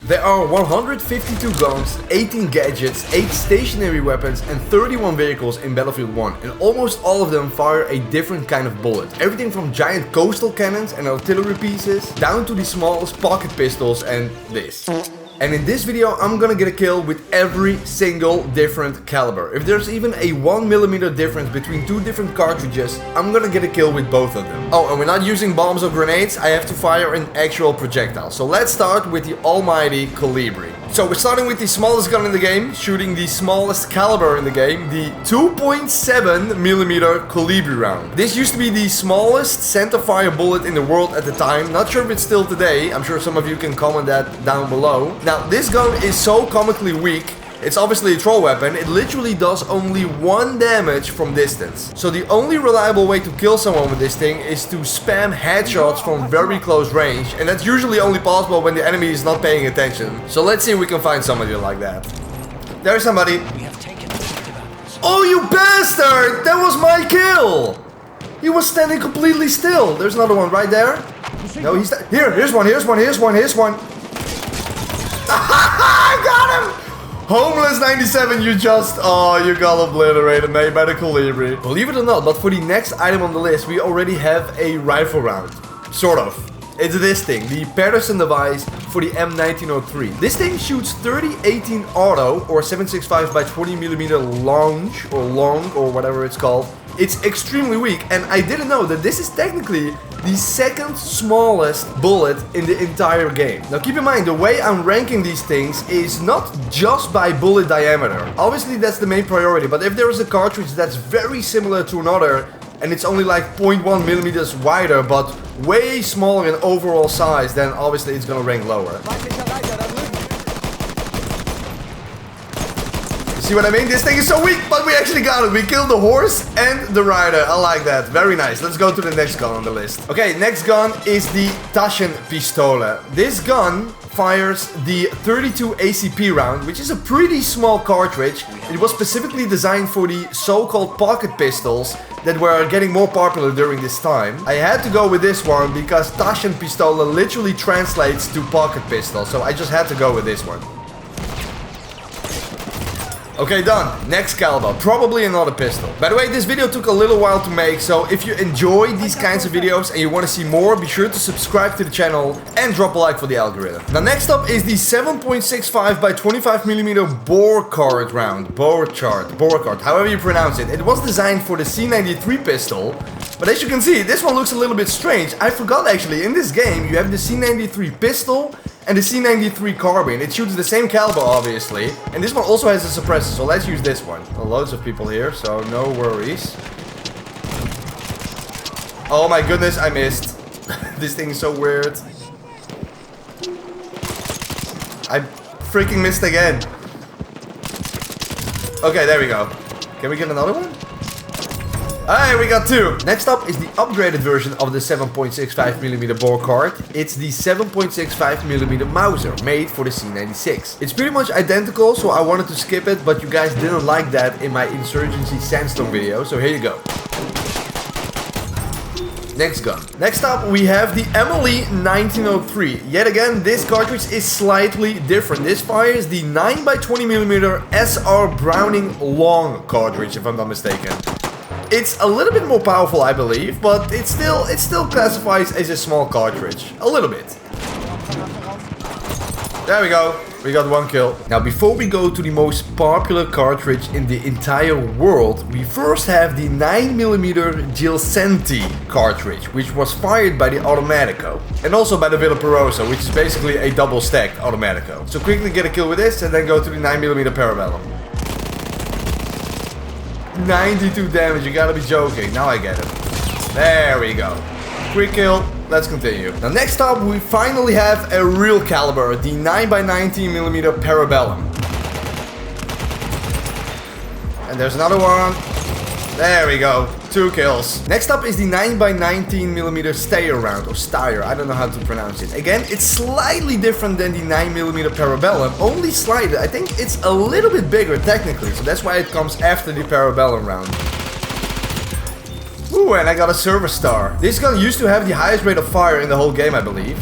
There are 152 guns, 18 gadgets, 8 stationary weapons and 31 vehicles in Battlefield 1, and almost all of them fire a different kind of bullet. Everything from giant coastal cannons and artillery pieces, down to the smallest pocket pistols and this. And in this video I'm gonna get a kill with every single different caliber. If there's even a 1mm difference between two different cartridges, I'm gonna get a kill with both of them. Oh, and we're not using bombs or grenades, I have to fire an actual projectile. So let's start with the almighty Colibri. So we're starting with the smallest gun in the game, shooting the smallest caliber in the game, the 2.7mm Colibri round. This used to be the smallest centerfire bullet in the world at the time. Not sure if it's still today, I'm sure some of you can comment that down below. Now, this gun is so comically weak, it's obviously a troll weapon, it literally does only 1 damage from distance. So the only reliable way to kill someone with this thing is to spam headshots from very close range, and that's usually only possible when the enemy is not paying attention. So let's see if we can find somebody like that. There's somebody. Oh, you bastard! That was my kill! He was standing completely still. There's another one right there. No, he's here. Here's one. Here's one. I got him! Homeless 97, you got obliterated, mate, by the Colibri. Believe it or not, but for the next item on the list, we already have a rifle round. Sort of. It's this thing, the Patterson device for the M1903. This thing shoots 30-18 auto, or 7.65 by 20mm long, or whatever it's called. It's extremely weak, and I didn't know that this is technically the second smallest bullet in the entire game. Now keep in mind, the way I'm ranking these things is not just by bullet diameter. Obviously that's the main priority, but if there is a cartridge that's very similar to another, and it's only like 0.1mm wider, but way smaller in overall size, then obviously it's gonna rank lower. See what I mean? This thing is so weak, but we actually got it. We killed the horse and the rider. I like that. Very nice. Let's go to the next gun on the list. Okay, next gun is the Taschenpistole. This gun fires the 32 ACP round, which is a pretty small cartridge. It was specifically designed for the so-called pocket pistols that were getting more popular during this time. I had to go with this one because Taschenpistole literally translates to pocket pistol, so I just had to go with this one. Okay, done. Next caliber, probably another pistol. By the way, this video took a little while to make, so if you enjoy these kinds of videos and you want to see more, be sure to subscribe to the channel and drop a like for the algorithm. Now next up is the 7.65 by 25mm Borcard round. Borcard, however you pronounce it. It was designed for the C93 pistol, but as you can see, this one looks a little bit strange. I forgot actually, in this game you have the C93 pistol and the C93 carbine. It shoots the same caliber, obviously. And this one also has a suppressor, so let's use this one. Well, loads of people here, so no worries. Oh my goodness, I missed. This thing is so weird. I freaking missed again. Okay, there we go. Can we get another one? Alright, we got 2. Next up is the upgraded version of the 7.65mm Borcard. It's the 7.65mm Mauser, made for the C96. It's pretty much identical, so I wanted to skip it, but you guys didn't like that in my Insurgency Sandstone video, so here you go. Next gun. Next up, we have the Emily 1903. Yet again, this cartridge is slightly different. This fires the 9x20mm SR Browning long cartridge, if I'm not mistaken. It's a little bit more powerful, I believe, but it still classifies as a small cartridge. A little bit. There we go. We got 1 kill. Now, before we go to the most popular cartridge in the entire world, we first have the 9mm Gilcenti cartridge, which was fired by the Automatico. And also by the Villa Perosa, which is basically a double-stacked Automatico. So quickly get a kill with this and then go to the 9mm Parabellum. 92 damage, you gotta be joking. Now I get it. There we go. Quick kill, let's continue. Now next up, we finally have a real caliber, the 9x19mm Parabellum. And there's another one. There we go. 2 kills. Next up is the 9x19mm Steyr round, or Steyr, I don't know how to pronounce it. Again, it's slightly different than the 9mm Parabellum, only slightly. I think it's a little bit bigger technically, so that's why it comes after the Parabellum round. Ooh, and I got a Service Star. This gun used to have the highest rate of fire in the whole game, I believe.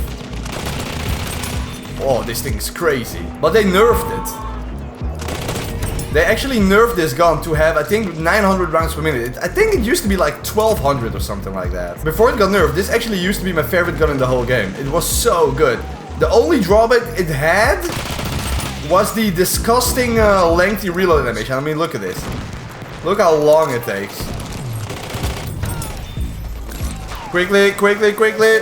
Oh, this thing's crazy. But they nerfed it. They actually nerfed this gun to have, I think, 900 rounds per minute. I think it used to be like 1200 or something like that. Before it got nerfed, this actually used to be my favorite gun in the whole game. It was so good. The only drawback it had was the disgusting lengthy reload animation. I mean, look at this. Look how long it takes. Quickly, quickly, quickly.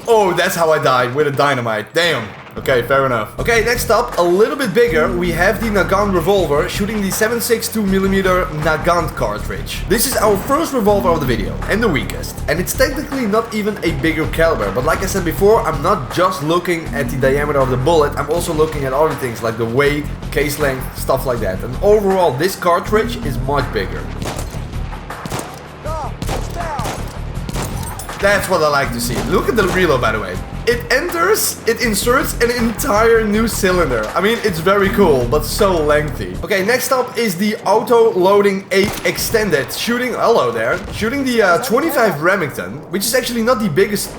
Oh, that's how I died, with a dynamite. Damn. Okay, fair enough. Okay, next up, a little bit bigger, we have the Handgun revolver shooting the 7.62mm Handgun cartridge. This is our first revolver of the video, and the weakest. And it's technically not even a bigger caliber, but like I said before, I'm not just looking at the diameter of the bullet, I'm also looking at other things like the weight, case length, stuff like that. And overall, this cartridge is much bigger. That's what I like to see. Look at the reload, by the way. It inserts an entire new cylinder. I mean, it's very cool, but so lengthy. Okay, next up is the auto-loading 8 extended. Shooting the 25 Remington, which is actually not the biggest...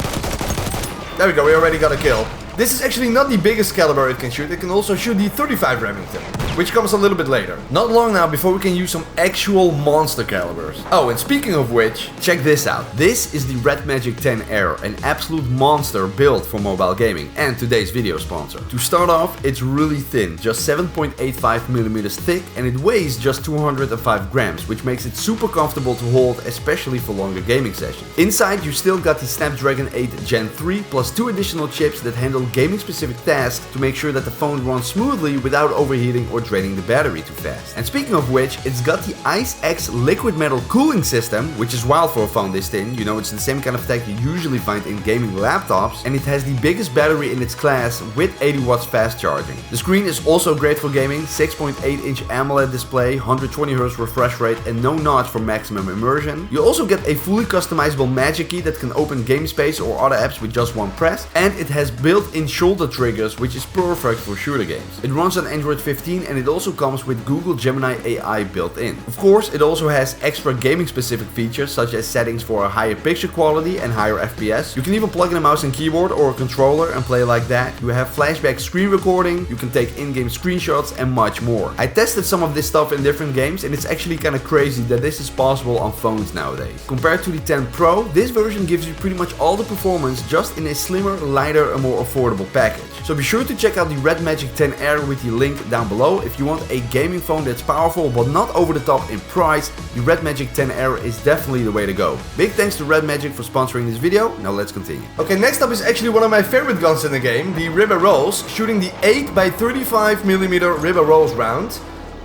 There we go, we already got a kill. This is actually not the biggest caliber it can shoot. It can also shoot the 35 Remington, which comes a little bit later. Not long now before we can use some actual monster calibers. Oh, and speaking of which, check this out. This is the Red Magic 10 Air, an absolute monster built for mobile gaming, and today's video sponsor. To start off, it's really thin, just 7.85mm thick, and it weighs just 205 grams, which makes it super comfortable to hold, especially for longer gaming sessions. Inside, you still got the Snapdragon 8 Gen 3, plus 2 additional chips that handle gaming specific tasks to make sure that the phone runs smoothly without overheating or draining the battery too fast. And speaking of which, it's got the Ice X liquid metal cooling system, which is wild for a phone this thin. You know, it's the same kind of tech you usually find in gaming laptops, and it has the biggest battery in its class with 80 watts fast charging. The screen is also great for gaming, 6.8-inch AMOLED display, 120Hz refresh rate, and no notch for maximum immersion. You also get a fully customizable magic key that can open GameSpace or other apps with just one press, and it has built-in shoulder triggers, which is perfect for shooter games. It runs on Android 15, and it also comes with Google Gemini AI built in. Of course, it also has extra gaming specific features such as settings for a higher picture quality and higher FPS. You can even plug in a mouse and keyboard or a controller and play like that. You have flashback screen recording, you can take in-game screenshots, and much more. I tested some of this stuff in different games, and it's actually kind of crazy that this is possible on phones nowadays. Compared to the 10 Pro, this version gives you pretty much all the performance just in a slimmer, lighter, and more affordable package. So be sure to check out the Red Magic 10 Air with the link down below. If you want a gaming phone that's powerful but not over the top in price, the Red Magic 10 Air is definitely the way to go. Big thanks to Red Magic for sponsoring this video. Now let's continue. Okay, next up is actually one of my favorite guns in the game, the Ribber Rolls, shooting the 8x35mm Ribber Rolls round.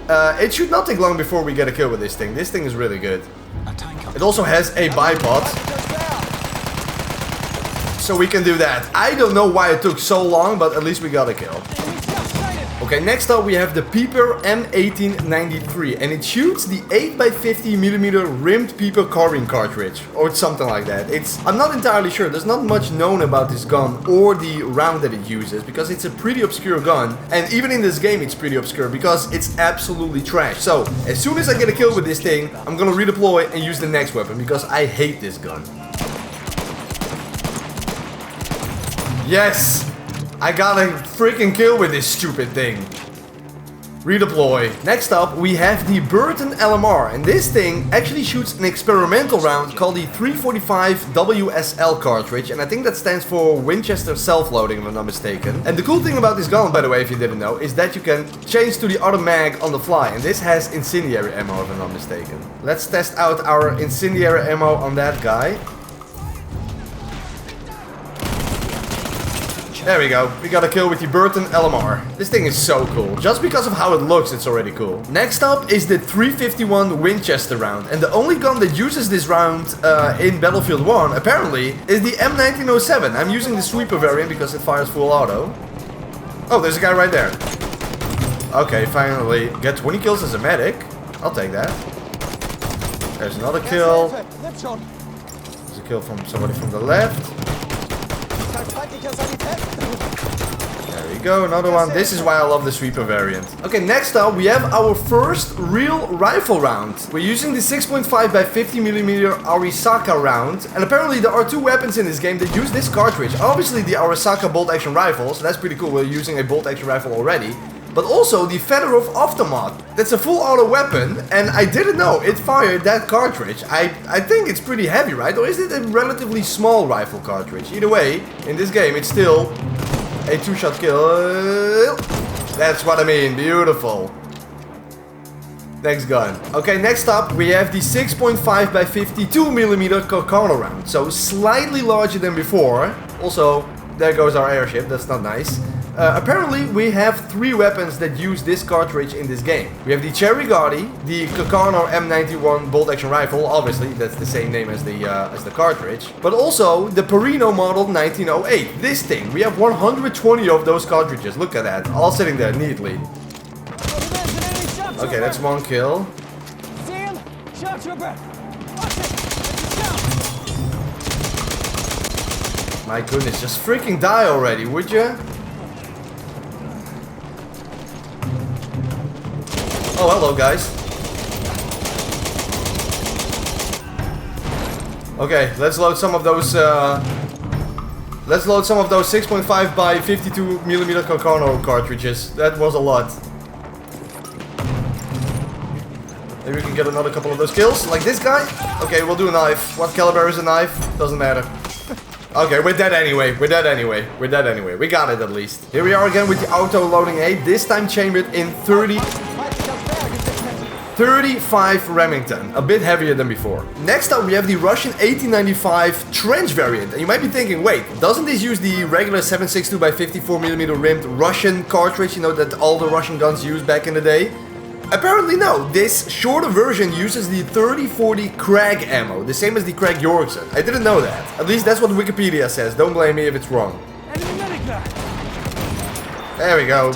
It should not take long before we get a kill with this thing. This thing is really good. It also has a bipod, so we can do that. I don't know why it took so long, but at least we got a kill. Okay, next up we have the Peeper M1893, and it shoots the 8x50mm rimmed Peeper carbine cartridge, or something like that. I'm not entirely sure. There's not much known about this gun or the round that it uses, because it's a pretty obscure gun, and even in this game it's pretty obscure because it's absolutely trash. So as soon as I get a kill with this thing, I'm gonna redeploy and use the next weapon because I hate this gun. Yes! I got a freaking kill with this stupid thing. Redeploy. Next up, we have the Burton LMR, and this thing actually shoots an experimental round called the 345 WSL cartridge, and I think that stands for Winchester Self-Loading, if I'm not mistaken. And the cool thing about this gun, by the way, if you didn't know, is that you can change to the other mag on the fly, and this has incendiary ammo, if I'm not mistaken. Let's test out our incendiary ammo on that guy. There we go, we got a kill with the Burton LMR. This thing is so cool. Just because of how it looks, it's already cool. Next up is the 351 Winchester round. And the only gun that uses this round in Battlefield 1, apparently, is the M1907. I'm using the sweeper variant because it fires full auto. Oh, there's a guy right there. Okay, finally. Get 20 kills as a medic. I'll take that. There's another kill. There's a kill from somebody from the left. There we go, another one. This is why I love the sweeper variant. Okay, next up we have our first real rifle round. We're using the 6.5 by 50mm Arisaka round, and apparently there are 2 weapons in this game that use this cartridge. Obviously the Arisaka bolt action rifle, so that's pretty cool. We're using a bolt action rifle already. But also the Fedorov Automat. That's a full auto weapon, and I didn't know it fired that cartridge. I think it's pretty heavy, right? Or is it a relatively small rifle cartridge? Either way, in this game it's still a 2-shot kill. That's what I mean, beautiful. Next gun. Okay, next up we have the 6.5 by 52mm Kokano round. So slightly larger than before. Also, there goes our airship, that's not nice. Apparently we have 3 weapons that use this cartridge in this game. We have the Cherry Gotti, the Kokano M91 bolt action rifle, obviously that's the same name as the cartridge, but also the Perino model 1908. This thing, we have 120 of those cartridges. Look at that, all sitting there neatly. Okay, that's 1 kill. See him? Shout your breath. Watch it. My goodness, just freaking die already, would you? Oh, hello, guys. Okay, let's load some of those. Let's load some of those 6.5 by 52mm Kokano cartridges. That was a lot. Maybe we can get another couple of those kills, like this guy. Okay, we'll do a knife. What caliber is a knife? Doesn't matter. Okay, we're dead anyway. We're dead anyway. We're dead anyway. We got it at least. Here we are again with the auto loading aid. This time chambered in 35 Remington, a bit heavier than before. Next up we have the Russian 1895 trench variant, and you might be thinking, wait, doesn't this use the regular 7.62 by 54mm rimmed Russian cartridge, you know, that all the Russian guns used back in the day? Apparently no, this shorter version uses the 3040 Krag ammo, the same as the Krag Jorgensen. I didn't know that. At least that's what Wikipedia says, don't blame me if it's wrong. There we go.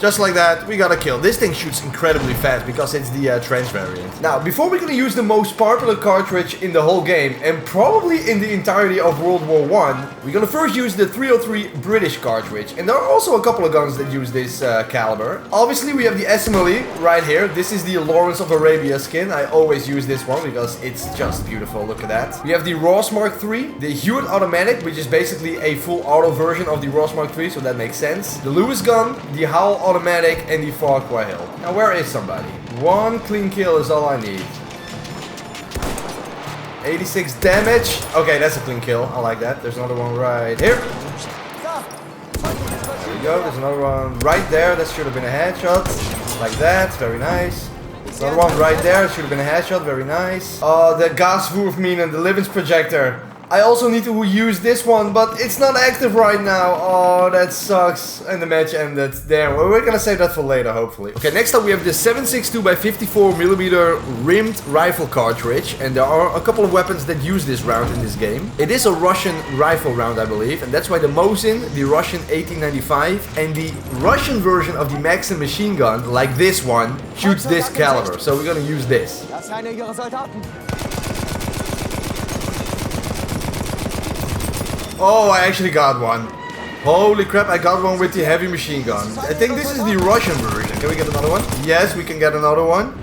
Just like that, we got a kill. This thing shoots incredibly fast because it's the trench variant. Now, before we're gonna use the most popular cartridge in the whole game, and probably in the entirety of World War I, we're gonna first use the 303 British cartridge. And there are also a couple of guns that use this caliber. Obviously, we have the SMLE right here. This is the Lawrence of Arabia skin. I always use this one because it's just beautiful. Look at that. We have the Ross Mark III, the Hewitt automatic, which is basically a full auto version of the Ross Mark III, so that makes sense. The Lewis gun, the Howell automatic, and the Farquhar Hill. Now, where is somebody? 1 clean kill is all I need. 86 damage. Okay, that's a clean kill. I like that. There's another one right here. There we go. There's another one right there. That should have been a headshot. Like that. Very nice. Another one right there. Should have been a headshot. Very nice. Oh, the Gaswurfminen, the Livens projector. I also need to use this one, but it's not active right now. Oh, that sucks. And the match ended. Damn, well, we're gonna save that for later, hopefully. Okay, next up we have the 7.62 by 54mm rimmed rifle cartridge. And there are a couple of weapons that use this round in this game. It is a Russian rifle round, I believe. And that's why the Mosin, the Russian 1895, and the Russian version of the Maxim machine gun, like this one, shoots this caliber. So we're gonna use this. Oh, I actually got one. Holy crap, I got one with the heavy machine gun. I think this is the Russian version. Can we get another one? Yes, we can get another one.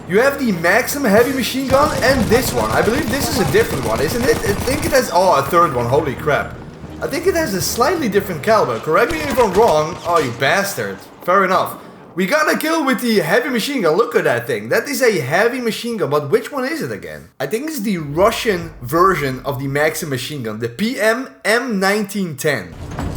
You have the Maxim heavy machine gun and this one. I believe this is a different one, isn't it? I think it has... Oh, a third one. Holy crap. I think it has a slightly different caliber. Correct me if I'm wrong. Oh, you bastard. Fair enough. We got a kill with the heavy machine gun. Look at that thing. That is a heavy machine gun. But which one is it again? I think it's the Russian version of the Maxim machine gun. The PM M1910.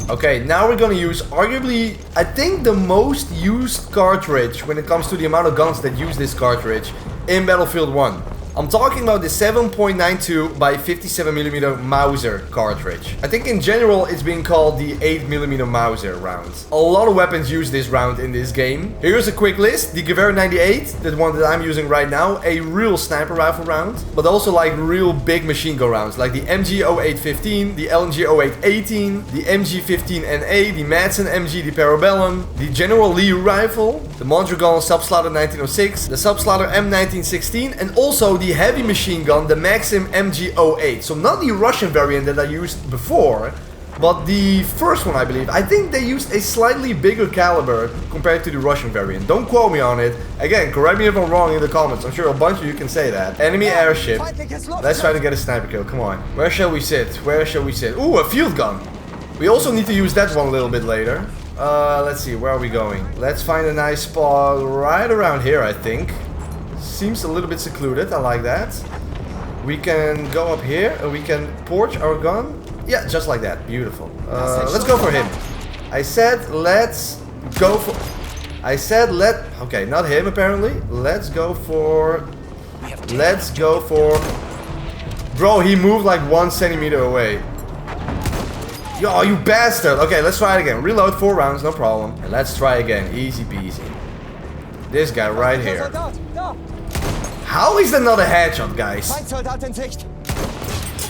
Okay, now we're gonna use arguably, I think, the most used cartridge when it comes to the amount of guns that use this cartridge in Battlefield 1. I'm talking about the 7.92 by 57mm Mauser cartridge. I think in general it's being called the 8mm Mauser round. A lot of weapons use this round in this game. Here's a quick list. The Gewehr 98, the one that I'm using right now, a real sniper rifle round, but also like real big machine gun rounds, like the MG 0815, the LMG 0818, the MG 15NA, the Madsen MG, the Parabellum, the General Lee rifle, the Mondragon Subslaughter 1906, the Subslaughter M1916, and also the heavy machine gun, the Maxim MG08. So not the Russian variant that I used before, But the first one, I believe, I think they used a slightly bigger caliber compared to the Russian variant. Don't quote me on it. Again, correct me if I'm wrong in the comments. I'm sure a bunch of you can say that. Enemy airship. Let's try to get a sniper kill. Come on. Where shall we sit? Where shall we sit? Ooh, a field gun. We also need to use that one a little bit later. Let's see. Where are we going? Let's find a nice spot right around here, I think. Seems a little bit secluded. I like that. We can go up here and we can porch our gun. Yeah, just like that. Beautiful. Let's go for him. I said let's go for... Okay, not him apparently. Let's go for... Bro, he moved like 1 centimeter away. Yo, you bastard. Okay, let's try it again. Reload 4 rounds, no problem. And let's try again. Easy peasy. This guy right here. How is that not a headshot, guys?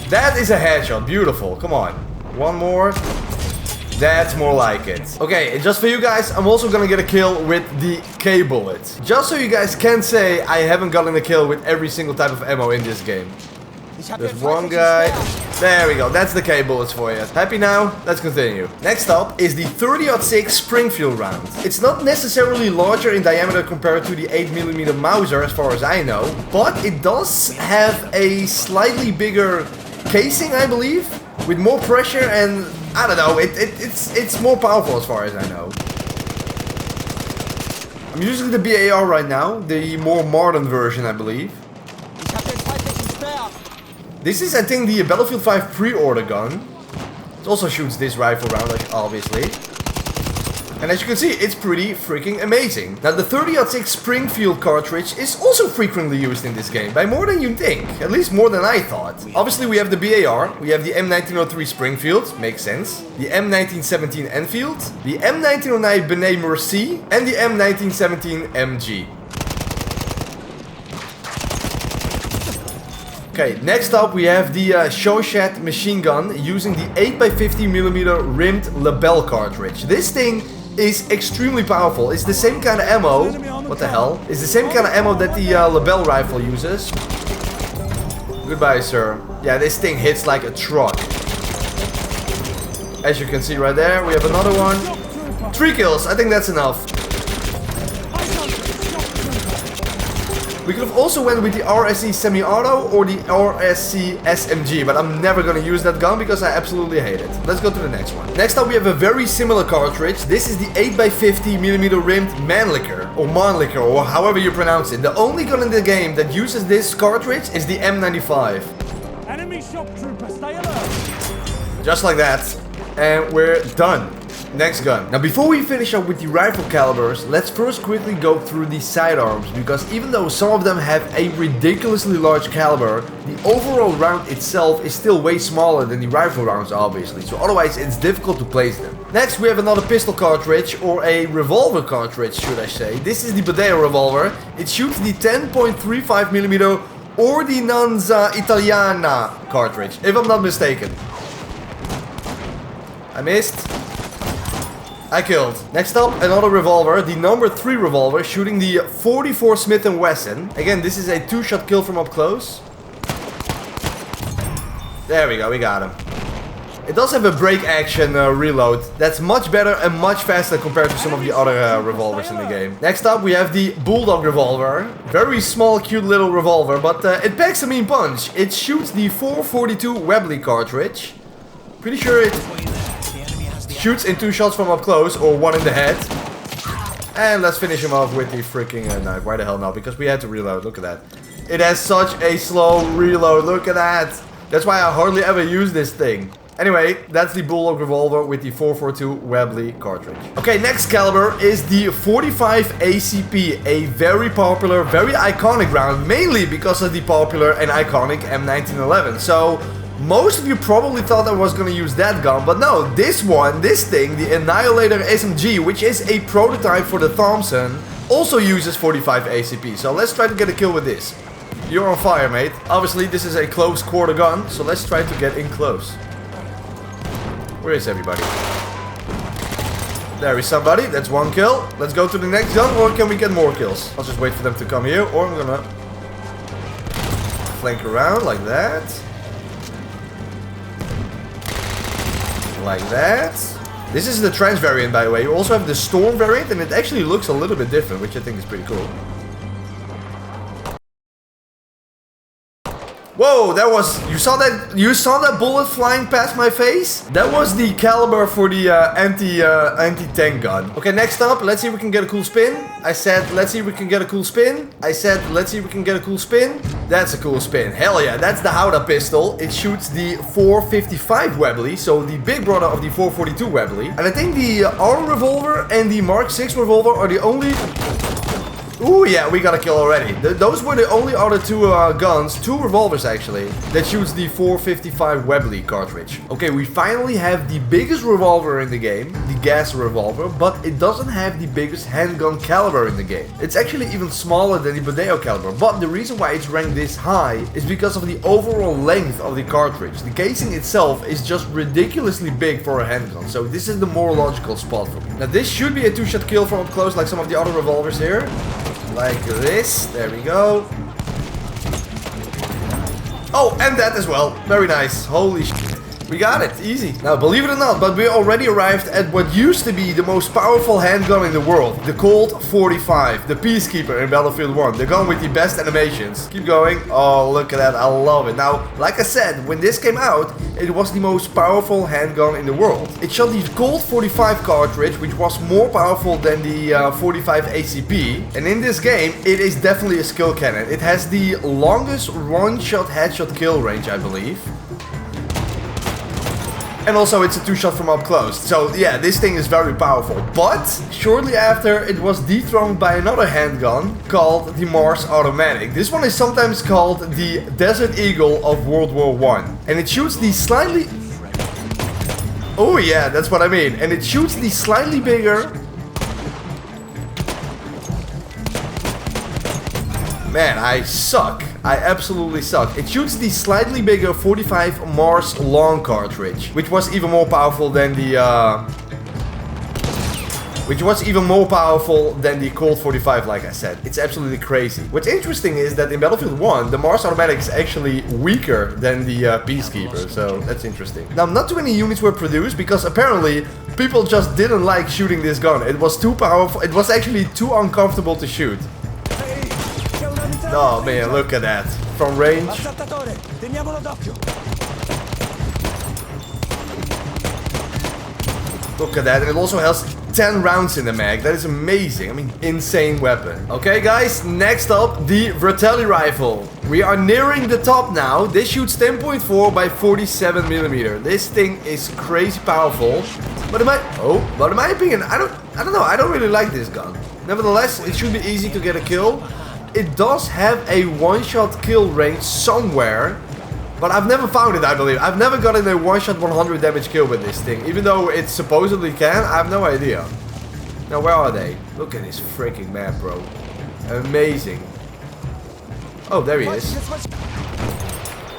That is a headshot. Beautiful. Come on. One more. That's more like it. Okay, just for you guys, I'm also gonna get a kill with the K-bullet. Just so you guys can say I haven't gotten a kill with every single type of ammo in this game. There's one guy. There we go. That's the K-bullets for you. Happy now? Let's continue. Next up is the 30-06 Springfield round. It's not necessarily larger in diameter compared to the 8mm Mauser as far as I know, but it does have a slightly bigger casing, I believe, with more pressure, and I don't know, it's more powerful as far as I know. I'm using the BAR right now, the more modern version, I believe. This is, I think, the Battlefield 5 pre-order gun. It also shoots this rifle round, obviously. And as you can see, it's pretty freaking amazing. Now, the 30-06 Springfield cartridge is also frequently used in this game, by more than you'd think. At least more than I thought. Obviously, we have the BAR, we have the M1903 Springfield, makes sense. The M1917 Enfield, the M1909 Benet Merci, and the M1917 MG. Okay, next up we have the Shoshat machine gun using the 8x50mm rimmed Lebel cartridge. This thing is extremely powerful. It's the same kind of ammo. What the hell? It's the same kind of ammo that the Lebel rifle uses. Goodbye, sir. Yeah, this thing hits like a truck. As you can see right there, we have another one. 3 kills. I think that's enough. We could have also went with the RSC semi-auto or the RSC SMG, but I'm never gonna use that gun because I absolutely hate it. Let's go to the next one. Next up we have a very similar cartridge. This is the 8x50mm rimmed Mannlicher, or Mannlicher, or however you pronounce it. The only gun in the game that uses this cartridge is the M95. Enemy shock trooper, stay alert. Just like that. And we're done. Next gun. Now before we finish up with the rifle calibers, let's first quickly go through the sidearms, because even though some of them have a ridiculously large caliber, the overall round itself is still way smaller than the rifle rounds, obviously, so otherwise it's difficult to place them. Next we have another pistol cartridge, or a revolver cartridge should I say. This is the Badeo revolver. It shoots the 10.35mm Ordinanza Italiana cartridge, if I'm not mistaken. I missed. I killed. Next up, another revolver, the number 3 revolver, shooting the 44 Smith & Wesson. Again, this is a 2-shot kill from up close. There we go, we got him. It does have a break action reload. That's much better and much faster compared to some of the other revolvers in the game. Next up, we have the Bulldog revolver. Very small, cute little revolver, but it packs a mean punch. It shoots the 442 Webley cartridge. Pretty sure it shoots in 2 shots from up close, or 1 in the head. And let's finish him off with the freaking knife. Why the hell not? Because we had to reload. Look at that. It has such a slow reload. Look at that. That's why I hardly ever use this thing. Anyway, that's the Bulldog revolver with the 442 Webley cartridge. Okay, next caliber is the 45 ACP. A very popular, very iconic round. Mainly because of the popular and iconic M1911. So most of you probably thought I was gonna use that gun, but no, this thing, the Annihilator SMG, which is a prototype for the Thompson, also uses 45 ACP. So let's try to get a kill with this. You're on fire, mate. Obviously, this is a close quarter gun, so let's try to get in close. Where is everybody? There is somebody. That's 1 kill. Let's go to the next gun, or can we get more kills? I'll just wait for them to come here, or I'm gonna flank around like that. Like that. This is the trench variant, by the way. You also have the storm variant, and it actually looks a little bit different, which I think is pretty cool. Whoa, that was... You saw that bullet flying past my face? That was the caliber for the anti-tank gun. Okay, next up, let's see if we can get a cool spin. I said, let's see if we can get a cool spin. I said, let's see if we can get a cool spin. That's a cool spin. Hell yeah, that's the Howdah pistol. It shoots the 455 Webley, so the big brother of the 442 Webley. And I think the ARM revolver and the Mark 6 revolver are the only... Ooh, yeah, we got a kill already. Those were the only other two guns, two revolvers actually, that shoots the 455 Webley cartridge. Okay, we finally have the biggest revolver in the game, the gas revolver, but it doesn't have the biggest handgun caliber in the game. It's actually even smaller than the Bodeo caliber, but the reason why it's ranked this high is because of the overall length of the cartridge. The casing itself is just ridiculously big for a handgun, so this is the more logical spot for me. Now this should be a two-shot kill from up close like some of the other revolvers here. Like this, there we go. Oh, and that as well. Very nice. Holy shit. We got it. Easy. Now, believe it or not, but we already arrived at what used to be the most powerful handgun in the world. The Colt 45. The Peacekeeper in Battlefield 1. The gun with the best animations. Keep going. Oh, look at that. I love it. Now, like I said, when this came out, it was the most powerful handgun in the world. It shot the Colt 45 cartridge, which was more powerful than the 45 ACP. And in this game, it is definitely a skill cannon. It has the longest one-shot headshot kill range, I believe. And also it's a two-shot from up close. So yeah, this thing is very powerful. But shortly after, it was dethroned by another handgun called the Mars Automatic. This one is sometimes called the Desert Eagle of World War I. And it shoots the slightly... Oh yeah, that's what I mean. And it shoots the slightly bigger... Man, I suck. I absolutely suck. It shoots the slightly bigger 45 Mars long cartridge, which was even more powerful than the Colt 45, like I said. It's absolutely crazy. What's interesting is that in Battlefield 1, the Mars Automatic is actually weaker than the Peacekeeper, so that's interesting. Now, not too many units were produced because apparently people just didn't like shooting this gun. It was too powerful. It was actually too uncomfortable to shoot. Oh man, look at that. From range. Look at that. And it also has 10 rounds in the mag. That is amazing. I mean, insane weapon. Okay, guys. Next up, the Vratelli rifle. We are nearing the top now. This shoots 10.4 by 47mm. This thing is crazy powerful. But in my opinion, I don't know. I don't really like this gun. Nevertheless, it should be easy to get a kill. It does have a one-shot kill range somewhere, but I've never found it, I believe. I've never gotten a one-shot 100 damage kill with this thing, even though it supposedly can. I have no idea. Now, where are they? Look at this freaking map, bro. Amazing. Oh, there he is.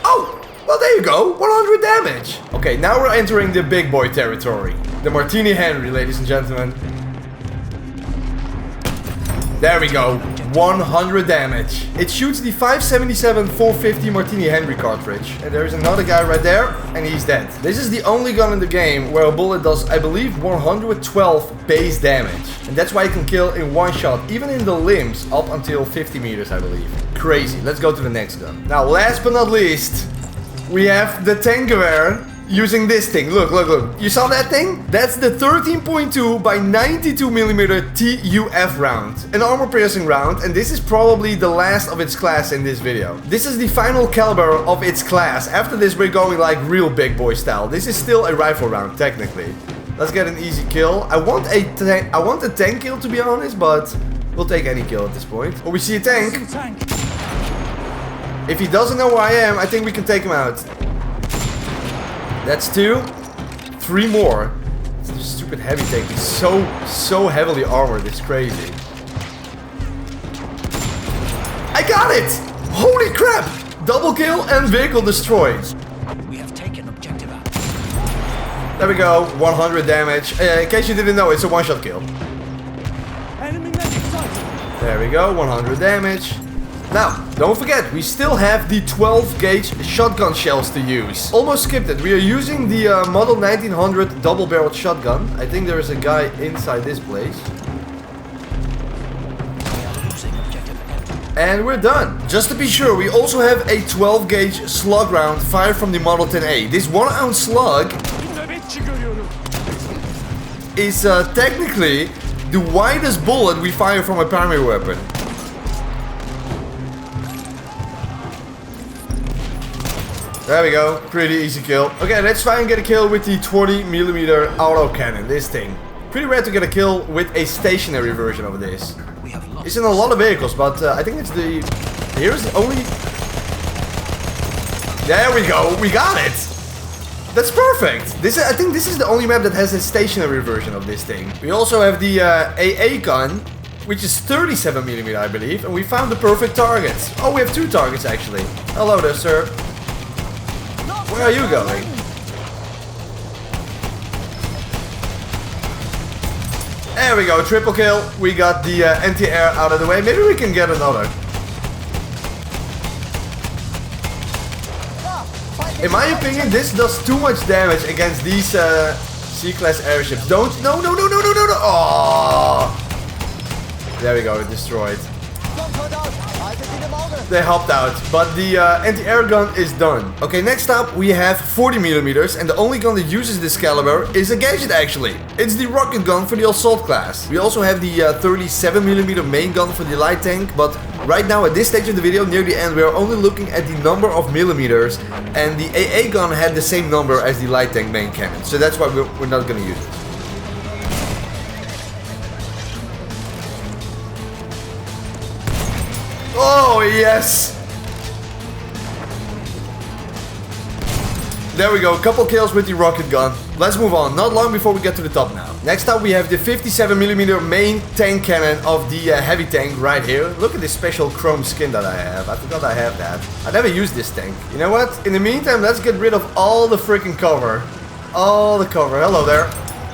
Oh, well, there you go. 100 damage. Okay, now we're entering the big boy territory. The Martini Henry, ladies and gentlemen. There we go. 100 damage. It shoots the 577 450 Martini Henry cartridge. And there's another guy right there, and he's dead. This is the only gun in the game where a bullet does, I believe, 112 base damage. And that's why you can kill in one shot, even in the limbs, up until 50 meters, I believe. Crazy. Let's go to the next gun. Now, last but not least, we have the Tankerware. Using this thing. Look, look, look. You saw that thing? That's the 13.2 by 92mm TUF round. An armor-piercing round, and this is probably the last of its class in this video. This is the final caliber of its class. After this, we're going like real big boy style. This is still a rifle round, technically. Let's get an easy kill. I want a tank kill, to be honest, but we'll take any kill at this point. Oh, we see a tank. If he doesn't know where I am, I think we can take him out. That's 2. 3 more. This stupid heavy tank is so heavily armored. It's crazy. I got it! Holy crap! Double kill and vehicle destroyed. We have taken objective out. There we go. 100 damage. In case you didn't know, it's a one-shot kill. Enemy medic sighted. There we go. 100 damage. Now, don't forget, we still have the 12 gauge shotgun shells to use. Almost skipped it. We are using the Model 1900 double-barreled shotgun. I think there is a guy inside this place. And we're done. Just to be sure, we also have a 12 gauge slug round fired from the Model 10A. This 1 ounce slug is technically the widest bullet we fire from a primary weapon. There we go, pretty easy kill. Okay, let's try and get a kill with the 20mm autocannon, this thing. Pretty rare to get a kill with a stationary version of this. It's in a lot of vehicles, but I think it's the... Here's the only... There we go, we got it! That's perfect! I think this is the only map that has a stationary version of this thing. We also have the AA gun, which is 37mm, I believe, and we found the perfect target. Oh, we have 2 targets actually. Hello there, sir. Where are you going? There we go, triple kill. We got the anti-air out of the way. Maybe we can get another. In my opinion, this does too much damage against these C-class airships. Don't... No. Oh! There we go, it destroyed. They hopped out, but the anti-air gun is done. Okay, next up we have 40mm, and the only gun that uses this caliber is a gadget actually. It's the rocket gun for the assault class. We also have the 37mm main gun for the light tank, but right now at this stage of the video, near the end, we are only looking at the number of millimeters, and the AA gun had the same number as the light tank main cannon, so that's why we're not gonna use it. Oh, yes! There we go, a couple kills with the rocket gun. Let's move on, not long before we get to the top now. Next up we have the 57mm main tank cannon of the heavy tank right here. Look at this special chrome skin that I have. I forgot I have that. I never used this tank. You know what? In the meantime, let's get rid of all the freaking cover. All the cover. Hello there.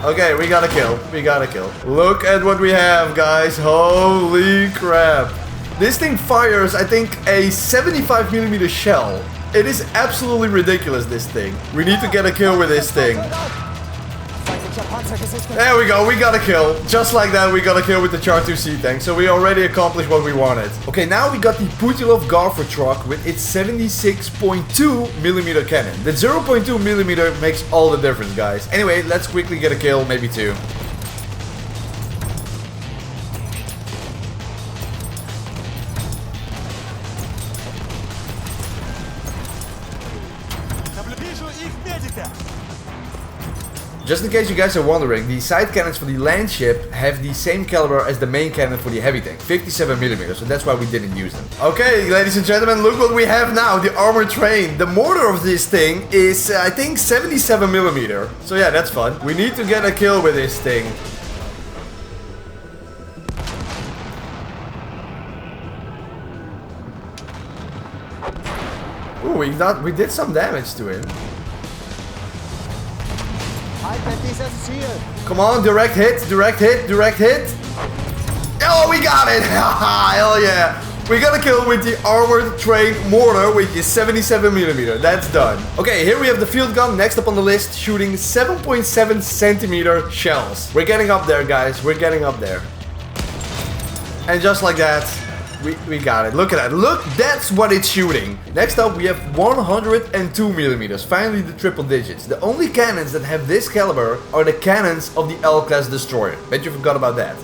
Okay, we got a kill. We got a kill. Look at what we have, guys. Holy crap. This thing fires, I think, a 75mm shell. It is absolutely ridiculous, this thing. We need to get a kill with this thing. There we go, we got a kill. Just like that, we got a kill with the Char 2C tank. So we already accomplished what we wanted. Okay, now we got the Putilov Garfer truck with its 76.2mm cannon. The 0.2mm makes all the difference, guys. Anyway, let's quickly get a kill, maybe 2. Just in case you guys are wondering, the side cannons for the land ship have the same caliber as the main cannon for the heavy tank, 57mm, so that's why we didn't use them. Okay, ladies and gentlemen, look what we have now, the armored train. The mortar of this thing is, I think, 77mm. So yeah, that's fun. We need to get a kill with this thing. Ooh, we did some damage to him. Come on, direct hit, direct hit, direct hit. Oh, we got it! Hell yeah! We got a kill with the armored train mortar, which is 77mm. That's done. Okay, here we have the field gun next up on the list, shooting 7.7cm shells. We're getting up there, guys. We're getting up there. And just like that, we got it. Look at that. Look, that's what it's shooting. Next up, we have 102mm. Finally, the triple digits. The only cannons that have this caliber are the cannons of the L-class destroyer. Bet you forgot about that.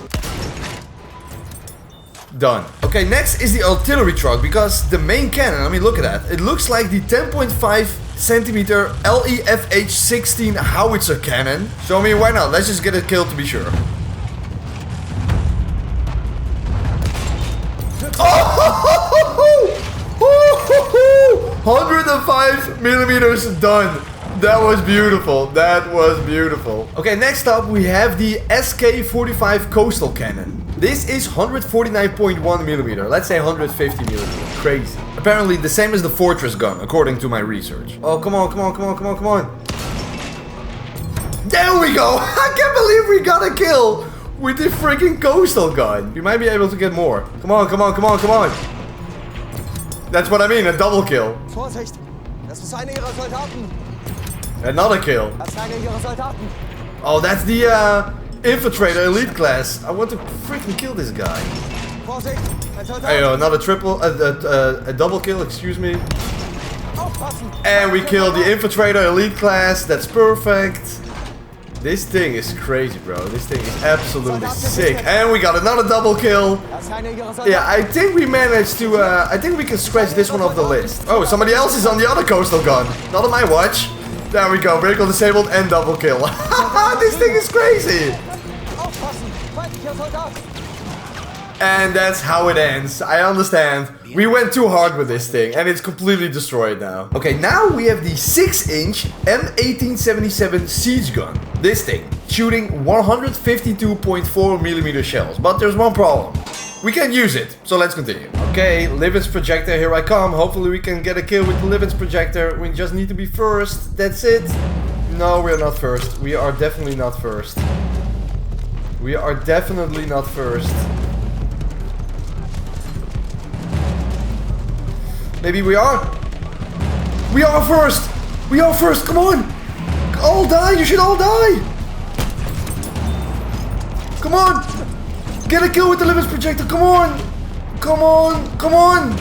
Done. Okay, next is the artillery truck, because the main cannon, I mean, look at that. It looks like the 10.5cm LEFH-16 howitzer cannon. So, I mean, why not? Let's just get a kill to be sure. 105mm done. That was beautiful. That was beautiful. Okay, next up we have the SK-45 coastal cannon. This is 149.1mm. Let's say 150mm. Crazy. Apparently the same as the fortress gun, according to my research. Oh, come on, come on, come on, come on, come on. There we go. I can't believe we got a kill with the freaking coastal gun. We might be able to get more. Come on, come on, come on, come on. That's what I mean, a double kill. Vorsicht! Das ist einer ihrer Soldaten! Another kill. Das ist einer ihrer Soldaten! Oh, that's the infiltrator elite class. I want to freaking kill this guy. Vorsicht! Ein Soldat! Hey, another triple, a double kill, excuse me. Aufpassen! And we killed the infiltrator elite class. That's perfect. This thing is crazy, bro. This thing is absolutely sick. And we got another double kill. Das ist einer ihrer Soldaten! Yeah, I think we managed to, I think we can scratch this one off the list. Oh, somebody else is on the other coastal gun. Not on my watch. There we go. Vehicle disabled and double kill. This thing is crazy. Aufpassen! Feindlicher Soldat! And that's how it ends. I understand. We went too hard with this thing and it's completely destroyed now. Okay, now we have the 6-inch M1877 siege gun. This thing, shooting 152.4mm shells. But there's one problem. We can't use it, so let's continue. Okay, Livens projector, here I come. Hopefully we can get a kill with the Livens projector. We just need to be first. That's it. No, we're not first. We are definitely not first. We are definitely not first. Maybe we are. We are first. We are first. Come on. All die. You should all die. Come on. Get a kill with the Livens projector. Come on. Come on. Come on.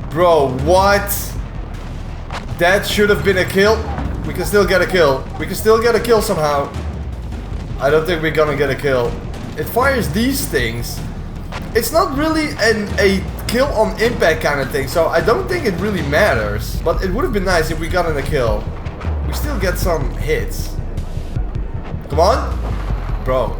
Bro, what? That should have been a kill. We can still get a kill. We can still get a kill somehow. I don't think we're gonna get a kill. It fires these things. It's not really a kill on impact kind of thing, so I don't think it really matters. But it would have been nice if we got in a kill. We still get some hits. Come on. Bro.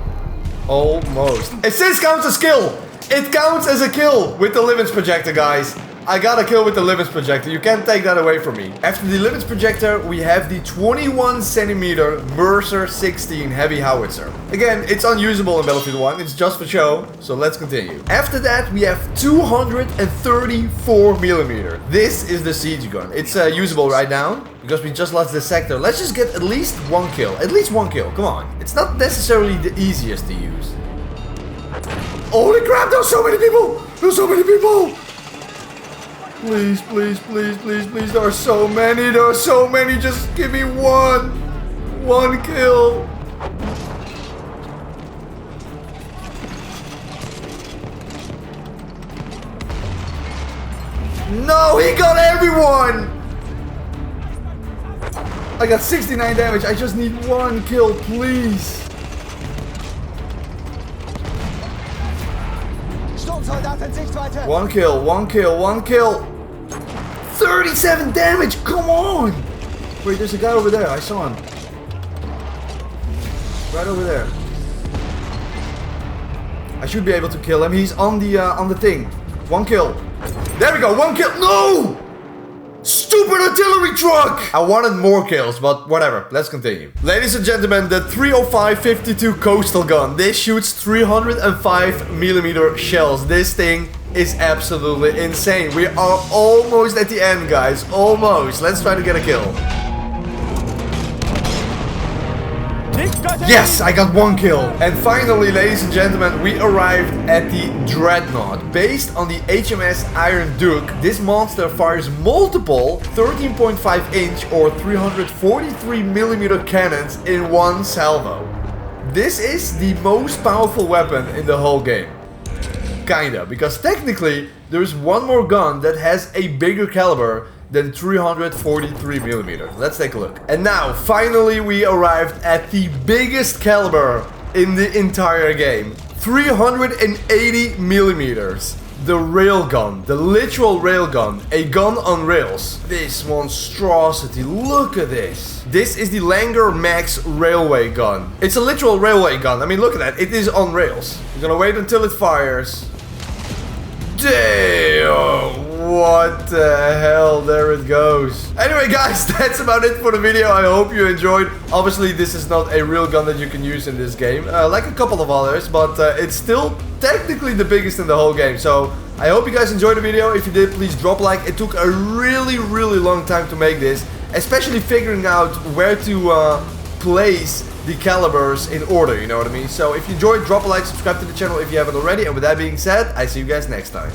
Almost. It says counts as kill. It counts as a kill with the Livens projector, guys. I got a kill with the Livens projector. You can't take that away from me. After the Livens projector, we have the 21cm Mercer 16 heavy howitzer. Again, it's unusable in Battlefield 1. It's just for show. So let's continue. After that, we have 234mm. This is the siege gun. It's usable right now because we just lost this sector. Let's just get at least one kill. At least one kill. Come on. It's not necessarily the easiest to use. Holy crap, there's so many people. There's so many people. Please, please, please, please, please. There are so many. There are so many. Just give me one. One kill. No, he got everyone. I got 69 damage. I just need one kill, please. Sturmsoldat in Sichtweite! One kill, one kill, one kill. 37 damage, come on! Wait, there's a guy over there, I saw him. Right over there. I should be able to kill him, he's on the thing. One kill. There we go, one kill, no! Stupid artillery truck! I wanted more kills, but whatever, let's continue. Ladies and gentlemen, the 305-52 coastal gun. This shoots 305mm shells. This thing is absolutely insane. We are almost at the end, guys. Almost. Let's try to get a kill. Yes, I got one kill. And finally, ladies and gentlemen, we arrived at the Dreadnought. Based on the HMS Iron Duke, this monster fires multiple 13.5-inch or 343mm cannons in one salvo. This is the most powerful weapon in the whole game. Kinda, because technically there's one more gun that has a bigger caliber than 343mm. Let's take a look. And now, finally, we arrived at the biggest caliber in the entire game. 380mm. The railgun, the literal railgun, a gun on rails. This monstrosity, look at this. This is the Langer Max railway gun. It's a literal railway gun. I mean, look at that, it is on rails. We're gonna wait until it fires. Damn, what the hell, there it goes. Anyway guys, that's about it for the video. I hope you enjoyed. Obviously this is not a real gun that you can use in this game, like a couple of others, but it's still technically the biggest in the whole game. So I hope you guys enjoyed the video. If you did, please drop a like. It took a really long time to make this, especially figuring out where to place the calibers in order, you know what I mean? So if you enjoyed, drop a like, subscribe to the channel if you haven't already, and with that being said, I see you guys next time.